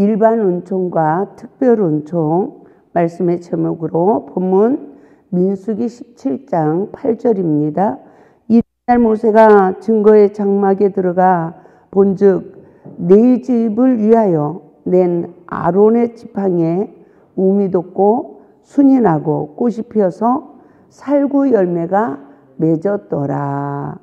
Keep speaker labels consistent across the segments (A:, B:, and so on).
A: 일반 은총과 특별 은총 말씀의 제목으로 본문 민수기 17장 8절입니다. 이날 모세가 증거의 장막에 들어가 본즉 네 집을 위하여 낸 아론의 지팡이에 우미 돋고 순이 나고 꽃이 피어서 살구 열매가 맺었더라.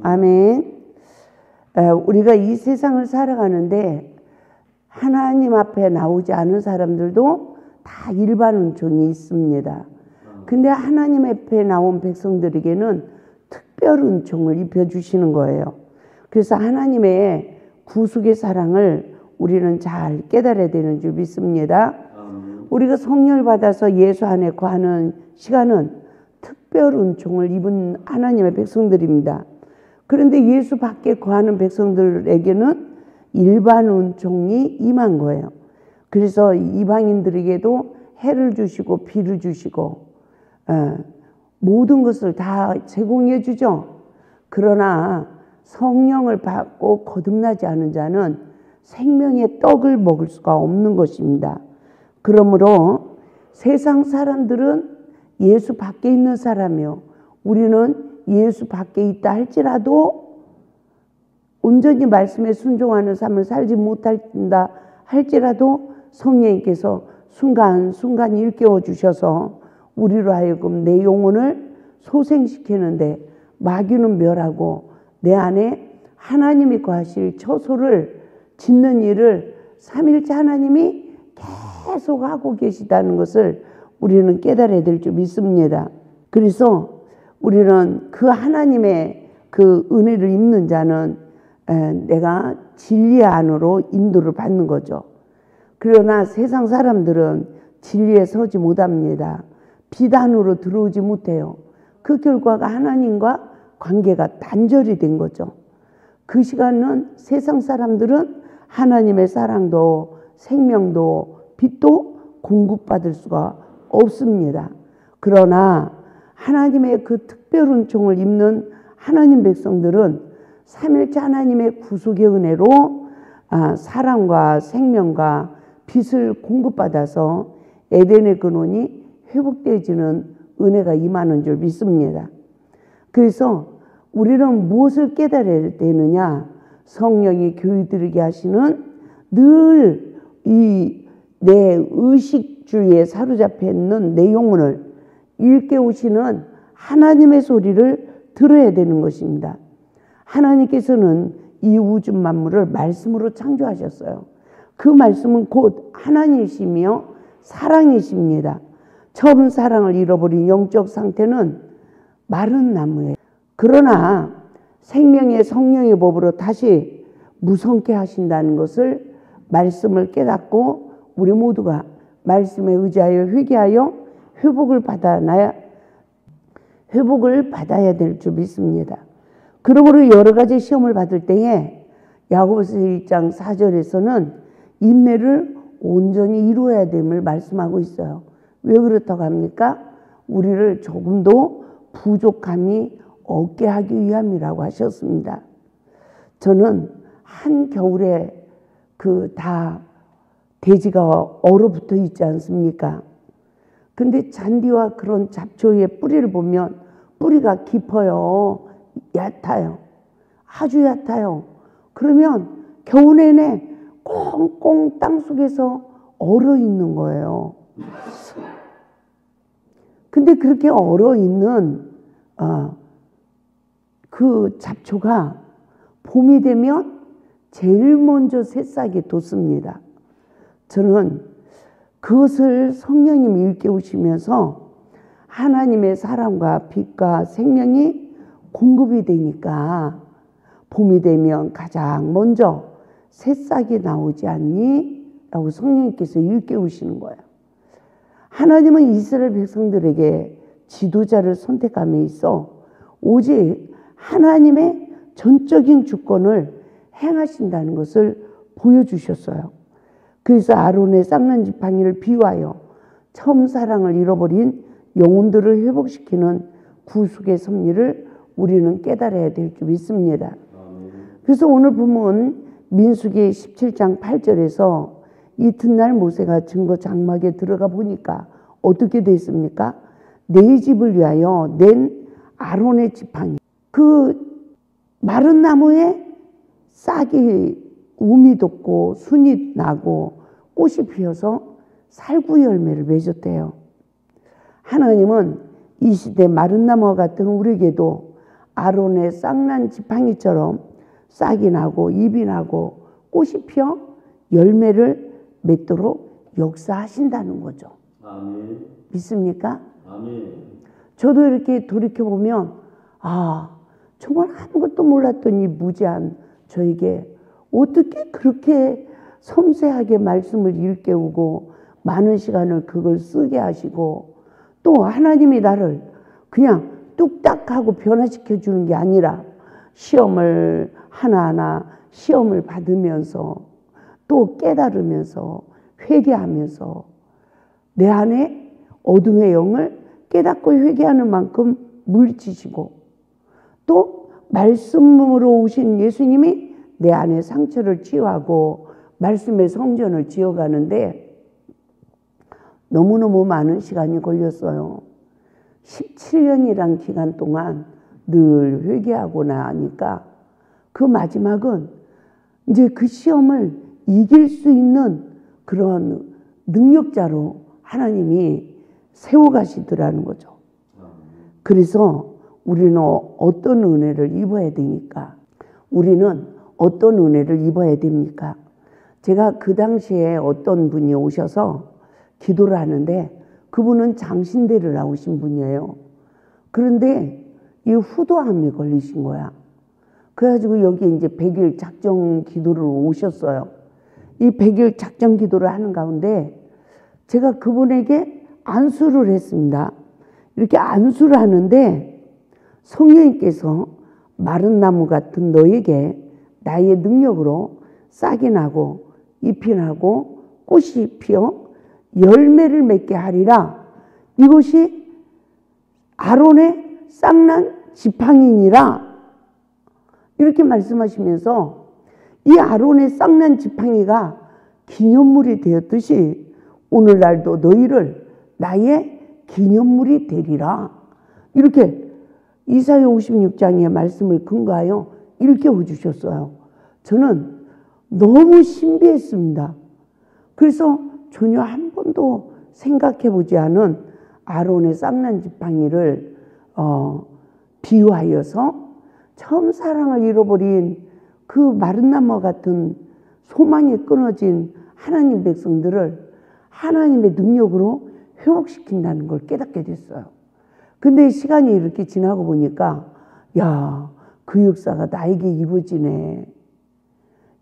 A: 아멘. 우리가 이 세상을 살아가는데 하나님 앞에 나오지 않은 사람들도 다 일반 은총이 있습니다. 근데 하나님 앞에 나온 백성들에게는 특별 은총을 입혀주시는 거예요. 그래서 하나님의 구속의 사랑을 우리는 잘 깨달아야 되는 줄 믿습니다. 우리가 성령을 받아서 예수 안에 거하는 시간은 특별 은총을 입은 하나님의 백성들입니다. 그런데 예수 밖에 거하는 백성들에게는 일반 은총이 임한 거예요. 그래서 이방인들에게도 해를 주시고 비를 주시고 모든 것을 다 제공해 주죠. 그러나 성령을 받고 거듭나지 않은 자는 생명의 떡을 먹을 수가 없는 것입니다. 그러므로 세상 사람들은 예수 밖에 있는 사람이요, 우리는 예수 밖에 있다 할지라도 온전히 말씀에 순종하는 삶을 살지 못한다 할지라도 성령님께서 순간순간 일깨워 주셔서 우리로 하여금 내 영혼을 소생시키는데 마귀는 멸하고 내 안에 하나님이 거하실 처소를 짓는 일을 삼일째 하나님이 계속 하고 계시다는 것을 우리는 깨달아야 될 줄 믿습니다. 그래서 우리는 그 하나님의 그 은혜를 입는 자는 내가 진리 안으로 인도를 받는 거죠. 그러나 세상 사람들은 진리에 서지 못합니다. 비단으로 들어오지 못해요. 그 결과가 하나님과 관계가 단절이 된 거죠. 그 시간은 세상 사람들은 하나님의 사랑도 생명도 빛도 공급받을 수가 없습니다. 그러나 하나님의 그 특별 은총을 입는 하나님 백성들은 삼일째 하나님의 구속의 은혜로 사랑과 생명과 빛을 공급받아서 에덴의 근원이 회복되어지는 은혜가 임하는 줄 믿습니다. 그래서 우리는 무엇을 깨달아야 되느냐? 성령이 교회들에게 하시는 늘 이 내 의식주의에 사로잡혀 있는 내 영혼을 일깨우시는 하나님의 소리를 들어야 되는 것입니다. 하나님께서는 이 우주 만물을 말씀으로 창조하셨어요. 그 말씀은 곧 하나님이시며 사랑이십니다. 처음 사랑을 잃어버린 영적 상태는 마른 나무예요. 그러나 생명의 성령의 법으로 다시 무성케 하신다는 것을 말씀을 깨닫고 우리 모두가 말씀에 의지하여 회개하여 회복을 받아야 될 줄 믿습니다. 그러므로 여러 가지 시험을 받을 때에 야고보서 1장 4절에서는 인내를 온전히 이루어야 됨을 말씀하고 있어요. 왜 그렇다고 합니까? 우리를 조금도 부족함이 없게 하기 위함이라고 하셨습니다. 저는 한겨울에 다 대지가 얼어붙어 있지 않습니까? 근데 잔디와 그런 잡초의 뿌리를 보면 뿌리가 깊어요. 얕아요. 아주 얕아요. 그러면 겨울 내내 꽁꽁 땅속에서 얼어 있는 거예요. 근데 그렇게 얼어 있는 그 잡초가 봄이 되면 제일 먼저 새싹이 돋습니다. 저는 그것을 성령님이 일깨우시면서 하나님의 사랑과 빛과 생명이 공급이 되니까 봄이 되면 가장 먼저 새싹이 나오지 않니? 라고 성령님께서 일깨우시는 거예요. 하나님은 이스라엘 백성들에게 지도자를 선택함에 있어 오직 하나님의 전적인 주권을 행하신다는 것을 보여주셨어요. 그래서 아론의 쌍난 지팡이를 비유하여 처음 사랑을 잃어버린 영혼들을 회복시키는 구속의 섭리를 우리는 깨달아야 될 줄 믿습니다. 그래서 오늘 보면 민수기 17장 8절에서 이튿날 모세가 증거 장막에 들어가 보니까 어떻게 됐습니까? 내 집을 위하여 낸 아론의 지팡이. 그 마른 나무에 싹이 우미 돋고 순이 나고 꽃이 피어서 살구 열매를 맺었대요. 하나님은 이 시대 마른 나무와 같은 우리에게도 아론의 싹난 지팡이처럼 싹이 나고 잎이 나고 꽃이 피어 열매를 맺도록 역사하신다는 거죠.
B: 아멘.
A: 믿습니까?
B: 아멘.
A: 저도 이렇게 돌이켜보면 정말 아무것도 몰랐던 이 무지한 저에게 어떻게 그렇게 섬세하게 말씀을 일깨우고 많은 시간을 그걸 쓰게 하시고 또 하나님이 나를 그냥 뚝딱 하고 변화시켜 주는 게 아니라 시험을 하나하나 시험을 받으면서 또 깨달으면서 회개하면서 내 안에 어둠의 영을 깨닫고 회개하는 만큼 물리치시고 또 말씀으로 오신 예수님이 내 안에 상처를 치유하고 말씀의 성전을 지어가는데 너무너무 많은 시간이 걸렸어요. 17년이란 기간 동안 늘 회개하고 나니까 그 마지막은 이제 그 시험을 이길 수 있는 그런 능력자로 하나님이 세워가시더라는 거죠. 그래서 우리는 어떤 은혜를 입어야 되니까? 우리는 어떤 은혜를 입어야 됩니까? 제가 그 당시에 어떤 분이 오셔서 기도를 하는데 그분은 장신대를 나오신 분이에요. 그런데 이 후도암에 걸리신 거야. 그래가지고 여기 이제 100일 작정 기도를 오셨어요. 이 100일 작정 기도를 하는 가운데 제가 그분에게 안수를 했습니다. 이렇게 안수를 하는데 성령님께서 마른 나무 같은 너에게 나의 능력으로 싹이 나고 잎이 나고 꽃이 피어 열매를 맺게 하리라. 이것이 아론의 싹난 지팡이니라. 이렇게 말씀하시면서 이 아론의 싹난 지팡이가 기념물이 되었듯이 오늘날도 너희를 나의 기념물이 되리라. 이렇게 이사야 56장의 말씀을 근거하여 일깨워 주셨어요. 저는 너무 신비했습니다. 그래서 전혀 한 번도 생각해 보지 않은 아론의 싹난 지팡이를 비유하여서 처음 사랑을 잃어버린 그 마른 나무 같은 소망이 끊어진 하나님 백성들을 하나님의 능력으로 회복시킨다는 걸 깨닫게 됐어요. 근데 시간이 이렇게 지나고 보니까 그 역사가 나에게 이루어지네.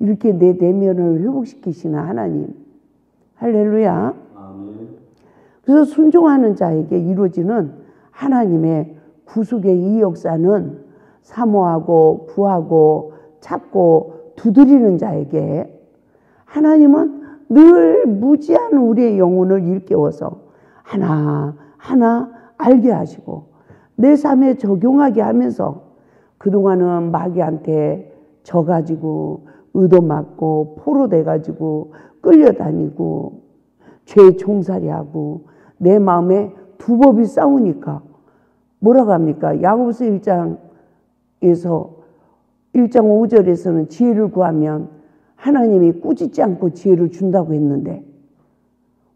A: 이렇게 내 내면을 회복시키시는 하나님. 할렐루야.
B: 아멘.
A: 그래서 순종하는 자에게 이루어지는 하나님의 구속의 이 역사는 사모하고 구하고 찾고 두드리는 자에게 하나님은 늘 무지한 우리의 영혼을 일깨워서 하나하나 알게 하시고 내 삶에 적용하게 하면서 그동안은 마귀한테 져가지고 의도맞고 포로돼가지고 끌려다니고 죄에 종살이하고 내 마음에 두법이 싸우니까 뭐라고 합니까? 야고보서 1장에서 1장 5절에서는 지혜를 구하면 하나님이 꾸짖지 않고 지혜를 준다고 했는데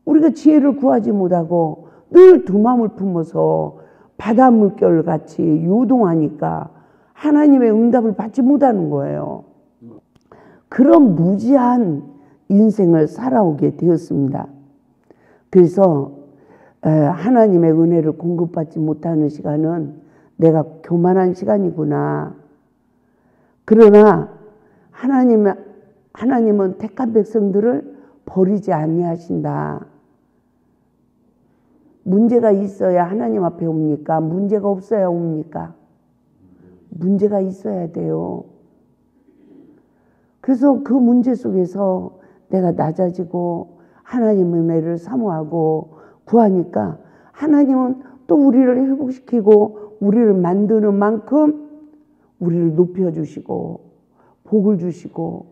A: 우리가 지혜를 구하지 못하고 늘 두 마음을 품어서 바다 물결같이 요동하니까 하나님의 응답을 받지 못하는 거예요. 그런 무지한 인생을 살아오게 되었습니다. 그래서 하나님의 은혜를 공급받지 못하는 시간은 내가 교만한 시간이구나. 그러나 하나님은 택한 백성들을 버리지 아니하신다. 문제가 있어야 하나님 앞에 옵니까? 문제가 없어야 옵니까? 문제가 있어야 돼요. 그래서 그 문제 속에서 내가 낮아지고 하나님의 은혜를 사모하고 구하니까 하나님은 또 우리를 회복시키고 우리를 만드는 만큼 우리를 높여주시고 복을 주시고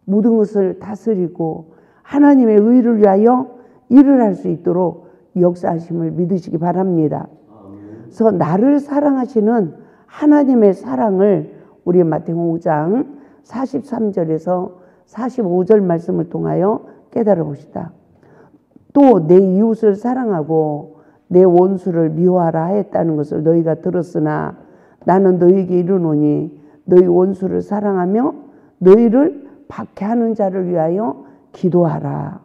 A: 모든 것을 다스리고 하나님의 의를 위하여 일을 할 수 있도록 역사하심을 믿으시기 바랍니다. 그래서 나를 사랑하시는 하나님의 사랑을 우리 마태복음 5장 43절에서 45절 말씀을 통하여 깨달아 봅시다. 또 내 이웃을 사랑하고 내 원수를 미워하라 하였다는 것을 너희가 들었으나 나는 너희에게 이르노니 너희 원수를 사랑하며 너희를 박해하는 자를 위하여 기도하라.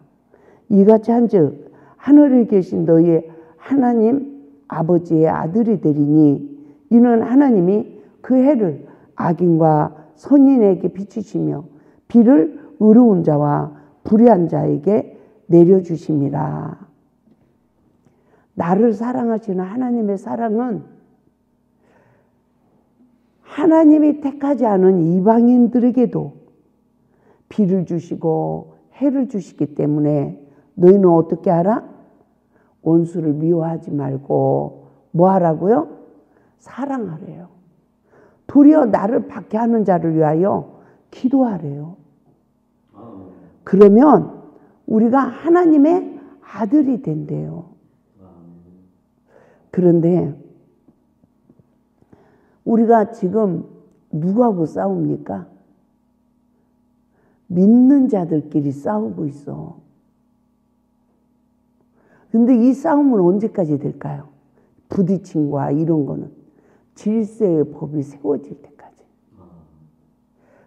A: 이같이 한즉 하늘에 계신 너희의 하나님 아버지의 아들이 되리니 이는 하나님이 그 해를 악인과 선인에게 비추시며 비를 의로운 자와 불의한 자에게 내려주심이라. 나를 사랑하시는 하나님의 사랑은 하나님이 택하지 않은 이방인들에게도 비를 주시고 해를 주시기 때문에 너희는 어떻게 하라? 원수를 미워하지 말고 뭐 하라고요? 사랑하래요. 도리어 나를 박해하는 자를 위하여 기도하래요. 그러면 우리가 하나님의 아들이 된대요. 그런데 우리가 지금 누구하고 싸웁니까? 믿는 자들끼리 싸우고 있어. 근데 이 싸움은 언제까지 될까요? 부딪힘과 이런 거는 질서의 법이 세워질 때까지.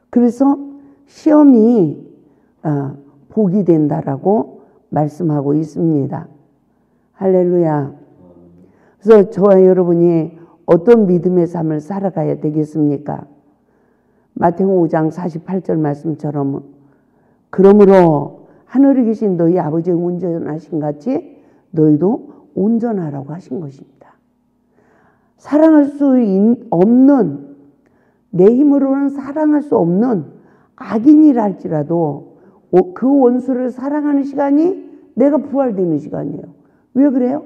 A: 그래서 시험이 복이 된다라고 말씀하고 있습니다. 할렐루야. 그래서 저와 여러분이 어떤 믿음의 삶을 살아가야 되겠습니까? 마태복음 5장 48절 말씀처럼 그러므로 하늘에 계신 너희 아버지가 온전하신 같이 너희도 온전하라고 하신 것입니다. 사랑할 수 없는, 내 힘으로는 사랑할 수 없는 악인이라 할지라도 그 원수를 사랑하는 시간이 내가 부활되는 시간이에요. 왜 그래요?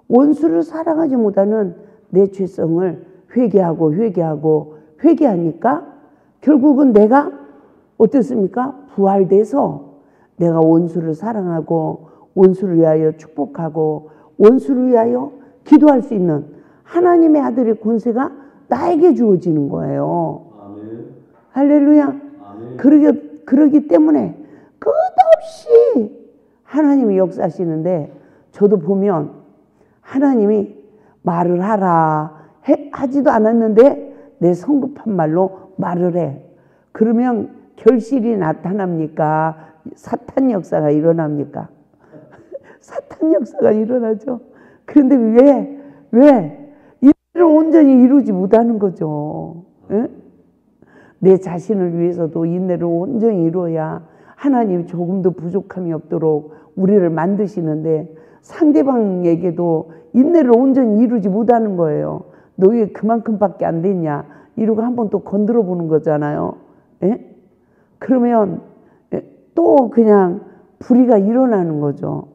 A: 원수를 사랑하지 못하는 내 죄성을 회개하니까 결국은 내가 어떻습니까? 부활돼서 내가 원수를 사랑하고 원수를 위하여 축복하고 원수를 위하여 기도할 수 있는 하나님의 아들의 권세가 나에게 주어지는 거예요. 아멘. 할렐루야. 아멘. 그러기 때문에 끝없이 하나님이 역사하시는데 저도 보면 하나님이 말을 하라 하지도 않았는데 내 성급한 말로 말을 해. 그러면 결실이 나타납니까? 사탄 역사가 일어납니까? 사탄 역사가 일어나죠. 그런데 왜? 이를 온전히 이루지 못하는 거죠. 에? 내 자신을 위해서도 인내를 온전히 이루어야 하나님이 조금도 부족함이 없도록 우리를 만드시는데 상대방에게도 인내를 온전히 이루지 못하는 거예요. 너 왜 그만큼밖에 안 됐냐? 이러고 한번 또 건드려 보는 거잖아요. 에? 그러면 또 그냥 불의가 일어나는 거죠.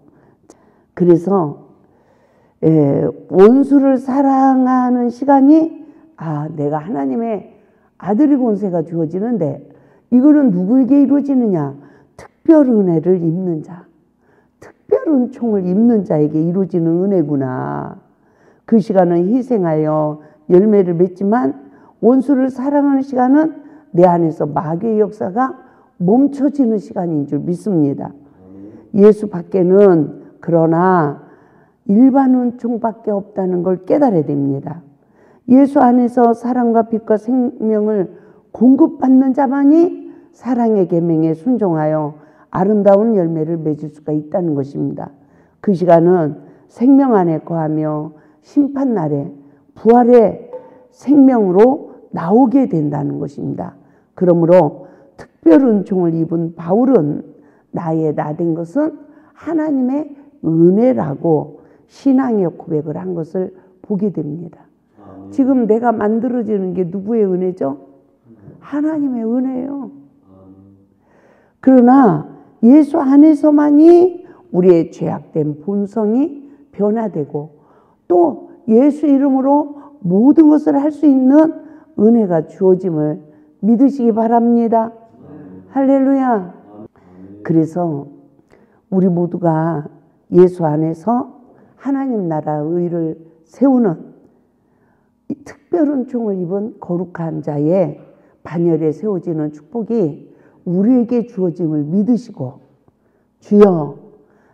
A: 그래서 원수를 사랑하는 시간이 내가 하나님의 아들의 권세가 주어지는데 이거는 누구에게 이루어지느냐? 특별 은혜를 입는 자, 특별 은총을 입는 자에게 이루어지는 은혜구나. 그 시간은 희생하여 열매를 맺지만 원수를 사랑하는 시간은 내 안에서 마귀의 역사가 멈춰지는 시간인 줄 믿습니다. 예수 밖에는 그러나 일반 은총밖에 없다는 걸 깨달아야 됩니다. 예수 안에서 사랑과 빛과 생명을 공급받는 자만이 사랑의 계명에 순종하여 아름다운 열매를 맺을 수가 있다는 것입니다. 그 시간은 생명 안에 거하며 심판날에 부활의 생명으로 나오게 된다는 것입니다. 그러므로 특별 은총을 입은 바울은 나의 나 된 것은 하나님의 은혜라고 신앙의 고백을 한 것을 보게 됩니다. 지금 내가 만들어지는 게 누구의 은혜죠? 하나님의 은혜예요. 그러나 예수 안에서만이 우리의 죄악된 본성이 변화되고 또 예수 이름으로 모든 것을 할 수 있는 은혜가 주어짐을 믿으시기 바랍니다. 할렐루야.
B: 아멘.
A: 그래서 우리 모두가 예수 안에서 하나님 나라의 의를 세우는 이 특별한 총을 입은 거룩한 자의 반열에 세워지는 축복이 우리에게 주어짐을 믿으시고, 주여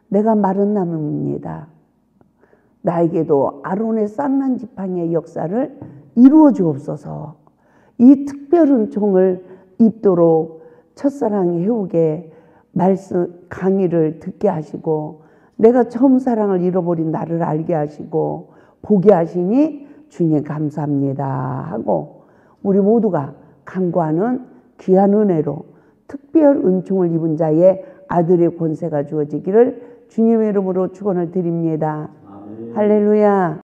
A: 내가 마른 나무입니다. 나에게도 아론의 쌍난 지팡이의 역사를 이루어 주옵소서. 이 특별한 총을 입도록 첫사랑이 해오게 말씀 강의를 듣게 하시고, 내가 처음 사랑을 잃어버린 나를 알게 하시고 보게 하시니 주님 감사합니다 하고, 우리 모두가 간구하는 귀한 은혜로 특별 은총을 입은 자의 아들의 권세가 주어지기를 주님의 이름으로 축원을 드립니다.
B: 아멘.
A: 할렐루야.